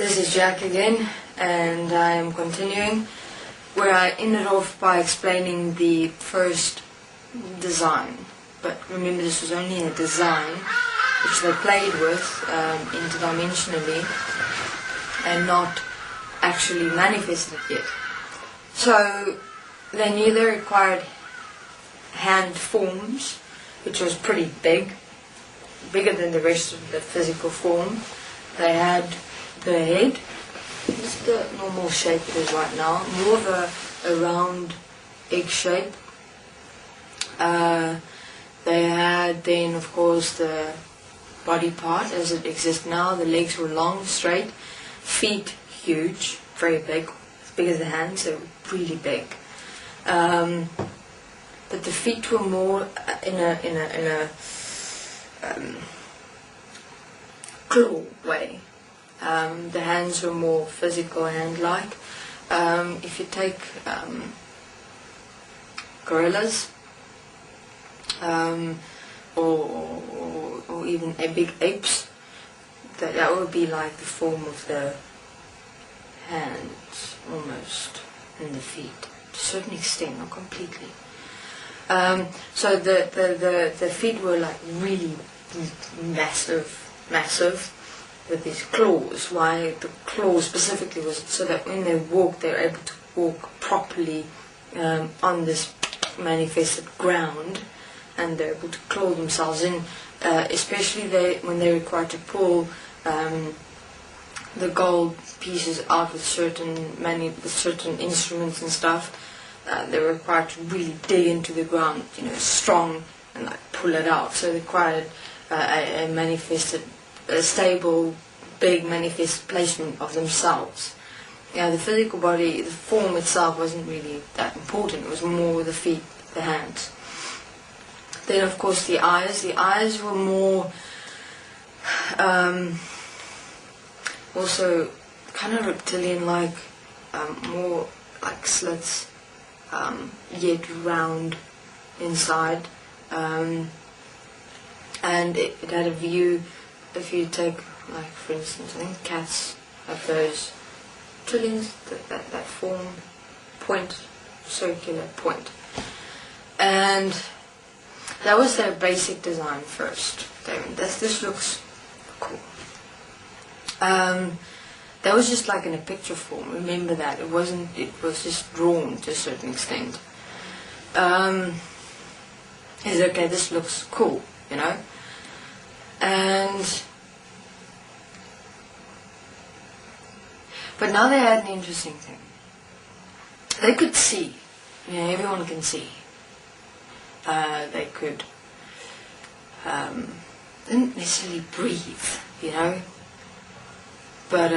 This is Jack again, and I am continuing where I ended off by explaining the first design. But remember, this was only a design which they played with interdimensionally and not actually manifested yet. So they knew they required hand forms, which was pretty big, bigger than the rest of the physical form. They had the head, just the normal shape it is right now, more of a round egg shape. They had then, of course, the body part as it exists now. The legs were long, straight, feet huge, very big, as big as the hands, so really big. But the feet were more in a claw way. The hands were more physical hand-like. If you take gorillas or even big apes, that would be like the form of the hands almost, and the feet to a certain extent, not completely. So the feet were like really massive with these claws. Why the claws specifically was so that when they walk, they're able to walk properly on this manifested ground, and they're able to claw themselves in, especially when they're required to pull the gold pieces out with certain instruments and stuff. They were required to really dig into the ground, strong, and like pull it out. So they required a stable, big manifest placement of themselves. The physical body, the form itself wasn't really that important. It was more the feet, the hands. Then, of course, the eyes. The eyes were more, also kind of reptilian-like, more like slits, yet round inside. And it had a view. If you take, like, for instance, I think cats have those trillions, that form, point, circular point. And that was their basic design first. This looks cool. That was just like in a picture form. Remember that. It was just drawn to a certain extent. It's okay, this looks cool, But now they had an interesting thing. They could see. Everyone can see. They could didn't necessarily breathe, but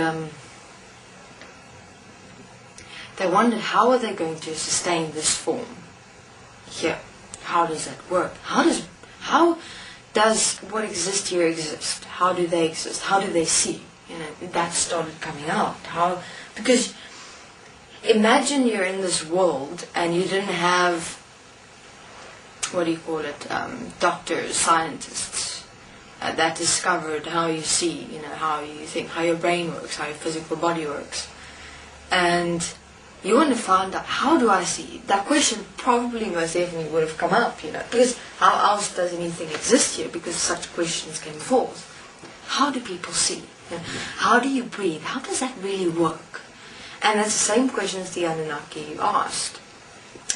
they wondered, how are they going to sustain this form here? How does that work? How does what exists here exist? How do they exist? How do they see? That started coming out. Because imagine you're in this world and you didn't have, doctors, scientists that discovered how you see, how you think, how your brain works, how your physical body works. And you want to find out, how do I see? That question probably most definitely would have come up, because how else does anything exist here? Because such questions came forth. How do people see? How do you breathe? How does that really work? And that's the same question as the Anunnaki asked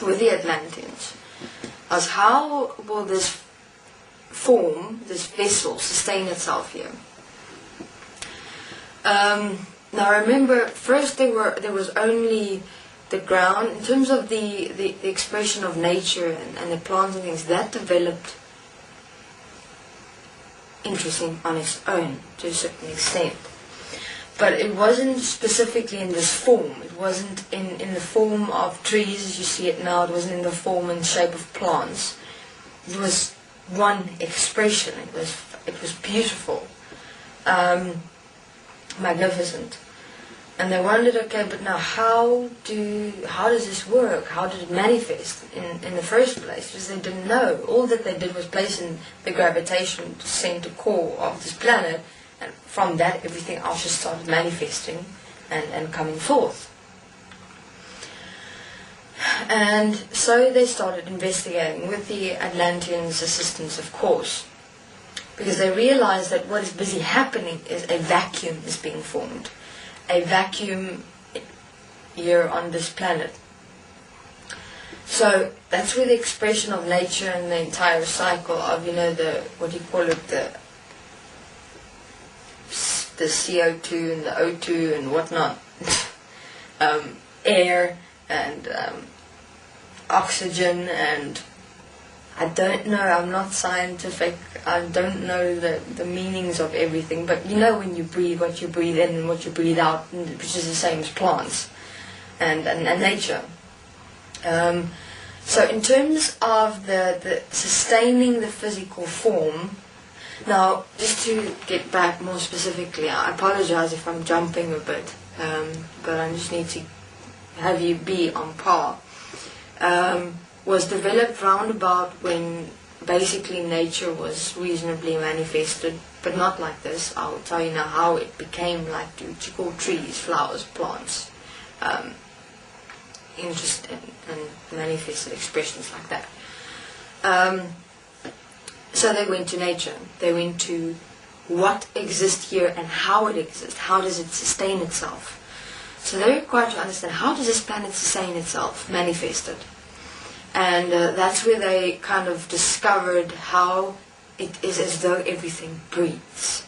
with the Atlanteans. As how will this form, this vessel, sustain itself here? Now remember, first there was only the ground. In terms of the expression of nature and the plants and things, that developed interesting on its own to a certain extent. But it wasn't specifically in this form. It wasn't in the form of trees as you see it now. It wasn't in the form and shape of plants. It was one expression. It was beautiful, magnificent. And they wondered, okay, but now how does this work? How did it manifest in the first place? Because they didn't know. All that they did was place in the gravitational center core of this planet And from that, everything else just started manifesting and coming forth. And so they started investigating with the Atlanteans' assistance, of course, because they realized that what is busy happening is a vacuum is being formed. A vacuum here on this planet. So that's where the expression of nature and the entire cycle of, the CO2 and the O2 and whatnot, air and oxygen, and I don't know, I'm not scientific, I don't know the meanings of everything, but when you breathe, what you breathe in and what you breathe out, which is the same as plants and nature. So in terms of the sustaining the physical form, now just to get back more specifically, I apologize if I'm jumping a bit, but I just need to have you be on par, was developed round about when basically nature was reasonably manifested, but not like this. I'll tell you now how it became like what you call trees, flowers, plants, interest and manifested expressions like that. So they went to nature. They went to what exists here and how it exists. How does it sustain itself? So they required to understand, how does this planet sustain itself, manifested? And that's where they kind of discovered how it is as though everything breathes.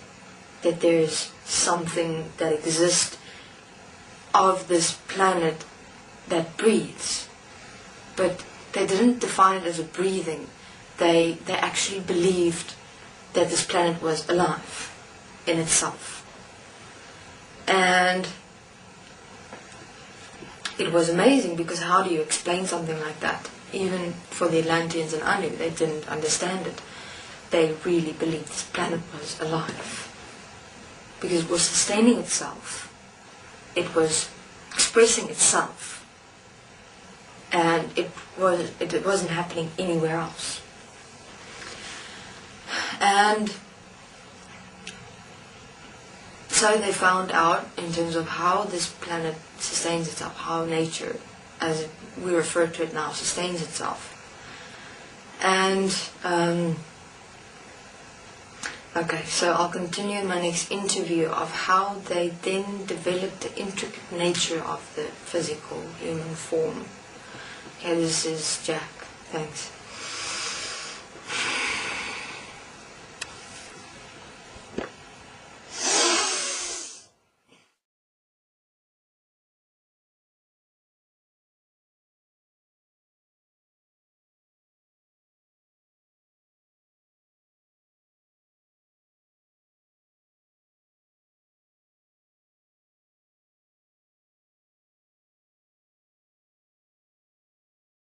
That there is something that exists of this planet that breathes. But they didn't define it as a breathing. They actually believed that this planet was alive in itself. And it was amazing, because how do you explain something like that? Even for the Atlanteans and Anu, they didn't understand it. They really believed this planet was alive, because it was sustaining itself. It was expressing itself. And it wasn't happening anywhere else. And so they found out in terms of how this planet sustains itself, how nature, as we refer to it now, sustains itself. And okay, so I'll continue in my next interview of how they then developed the intricate nature of the physical human form. Okay, this is Jack. Thanks.